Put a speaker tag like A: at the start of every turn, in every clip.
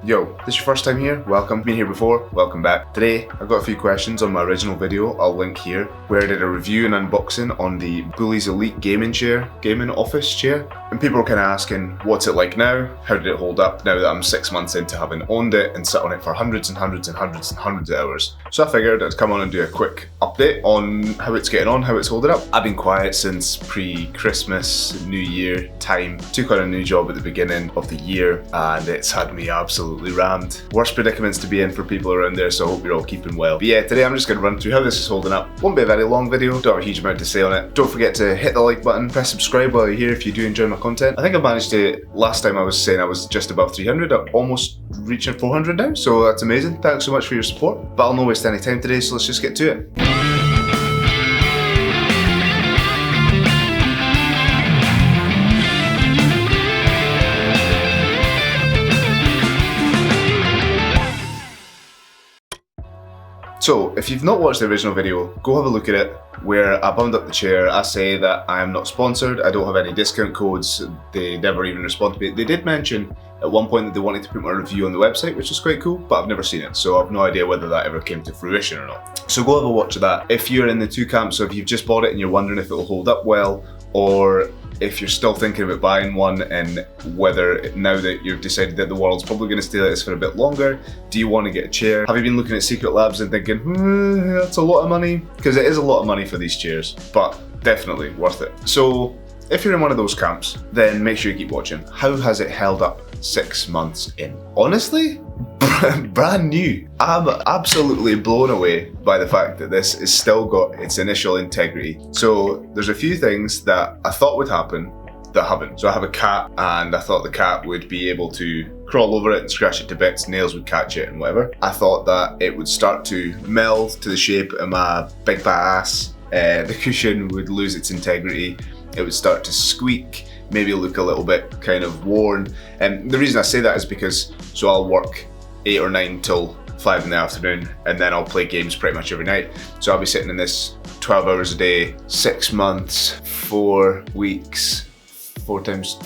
A: Yo, this is your first time here? Welcome. Been here before? Welcome back. Today, I've got a few questions on my original video, I'll link here, where I did a review and unboxing on the Boulies Elite gaming office chair. And people were kind of asking, what's it like now? How did it hold up now that I'm 6 months into having owned it and sat on it for hundreds and hundreds and hundreds and hundreds of hours? So I figured I'd come on and do a quick update on how it's getting on, how it's holding up. I've been quiet since pre-Christmas, New Year time. Took on a new job at the beginning of the year and it's had me absolutely rammed. Worst predicaments to be in for people around there, so I hope you're all keeping well. But yeah, today I'm just going to run through how this is holding up. Won't be a very long video, don't have a huge amount to say on it. Don't forget to hit the like button, press subscribe while you're here if you do enjoy my content. I think I managed to, last time I was saying I was just above 300, I'm almost reaching 400 now, so that's amazing. Thanks so much for your support. But I'll not waste any time today, so let's just get to it. So, if you've not watched the original video, go have a look at it, where I bummed up the chair. I say that I am not sponsored, I don't have any discount codes, they never even respond to me. They did mention at one point that they wanted to put my review on the website, which is quite cool, but I've never seen it, so I've no idea whether that ever came to fruition or not. So go have a watch of that. If you're in the two camps, so if you've just bought it and you're wondering if it will hold up well, or if you're still thinking about buying one and whether now that you've decided that the world's probably going to stay like this for a bit longer, do you want to get a chair? Have you been looking at Secret Labs and thinking, that's a lot of money? Because it is a lot of money for these chairs, but definitely worth it. So if you're in one of those camps, then make sure you keep watching. How has it held up 6 months in? Honestly, brand new. I'm absolutely blown away by the fact that this has still got its initial integrity. So there's a few things that I thought would happen that haven't. So I have a cat and I thought the cat would be able to crawl over it and scratch it to bits, nails would catch it and whatever. I thought that it would start to meld to the shape of my big fat ass. The cushion would lose its integrity. It would start to squeak, maybe look a little bit kind of worn. And the reason I say that is because, so I'll work 8 or 9 till 5 in the afternoon and then I'll play games pretty much every night. So I'll be sitting in this 12 hours a day, 6 months, 4 weeks, 4 times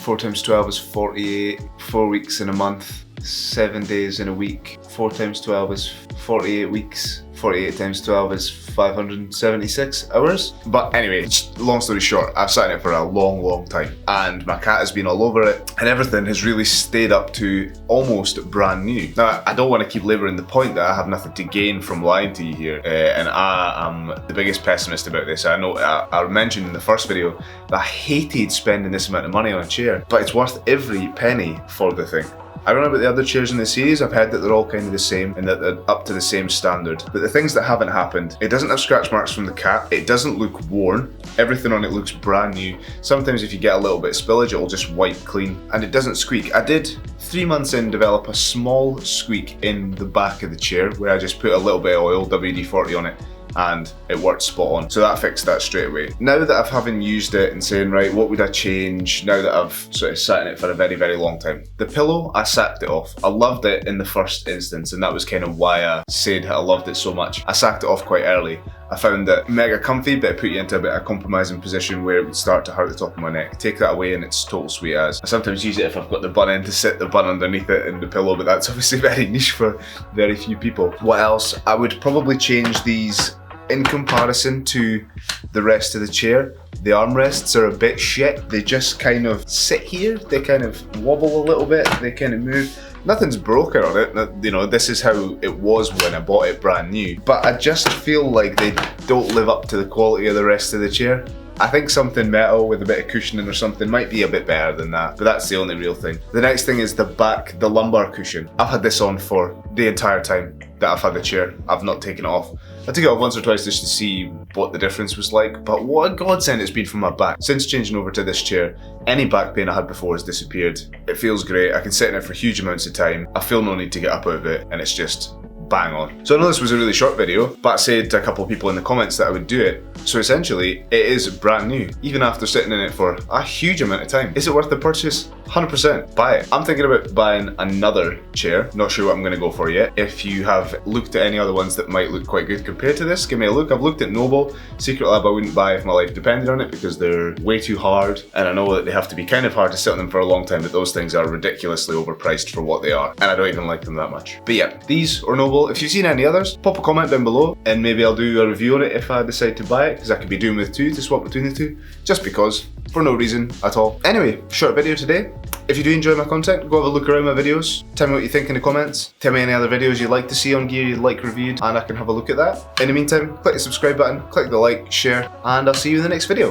A: 12 is 48, 4 weeks in a month, 7 days in a week, 4 times 12 is 48 weeks, 48 times 12 is 576 hours. But anyway, long story short, I've sat in it for a long time and my cat has been all over it and everything has really stayed up to almost brand new. Now, I don't want to keep labouring the point that I have nothing to gain from lying to you here, and I am the biggest pessimist about this. I know I mentioned in the first video that I hated spending this amount of money on a chair, but it's worth every penny for the thing. I don't know about the other chairs in the series, I've heard that they're all kind of the same and that they're up to the same standard. But the things that haven't happened, it doesn't have scratch marks from the cat, it doesn't look worn, everything on it looks brand new. Sometimes if you get a little bit of spillage, it'll just wipe clean, and it doesn't squeak. I did 3 months in develop a small squeak in the back of the chair where I just put a little bit of oil, WD-40 on it, and it worked spot on. So that fixed that straight away. Now that I've having used it and saying, right, what would I change now that I've sort of sat in it for a very long time? The pillow, I sacked it off. I loved it in the first instance and that was kind of why I said I loved it so much. I sacked it off quite early. I found it mega comfy, but it put you into a bit of a compromising position where it would start to hurt the top of my neck. Take that away and it's total sweet as. I sometimes use it if I've got the bun in to sit the bun underneath it in the pillow, but that's obviously very niche for very few people. What else? I would probably change these in comparison to the rest of the chair. The armrests are a bit shit. They just kind of sit here, they kind of wobble a little bit, they kind of move. Nothing's broken on it, you know, this is how it was when I bought it brand new. But I just feel like they don't live up to the quality of the rest of the chair. I think something metal with a bit of cushioning or something might be a bit better than that, but that's the only real thing. The next thing is the back, the lumbar cushion. I've had this on for the entire time that I've had the chair. I've not taken it off. I took it off once or twice just to see what the difference was like, but what a godsend it's been for my back. Since changing over to this chair, any back pain I had before has disappeared. It feels great, I can sit in it for huge amounts of time. I feel no need to get up out of it, and it's just bang on. So I know this was a really short video, but I said to a couple of people in the comments that I would do it. So essentially, it is brand new, even after sitting in it for a huge amount of time. Is it worth the purchase? 100%, buy it. I'm thinking about buying another chair, not sure what I'm gonna go for yet. If you have looked at any other ones that might look quite good compared to this, give me a look. I've looked at Noble. Secret Lab I wouldn't buy if my life depended on it because they're way too hard, and I know that they have to be kind of hard to sit on them for a long time, but those things are ridiculously overpriced for what they are, and I don't even like them that much. But yeah, these or Noble. If you've seen any others, pop a comment down below, and maybe I'll do a review on it if I decide to buy it, because I could be doing with two to swap between the two, just because, for no reason at all. Anyway, short video today. If you do enjoy my content, go have a look around my videos. Tell me what you think in the comments. Tell me any other videos you'd like to see on gear you'd like reviewed, and I can have a look at that. In the meantime, click the subscribe button, click the like, share, and I'll see you in the next video.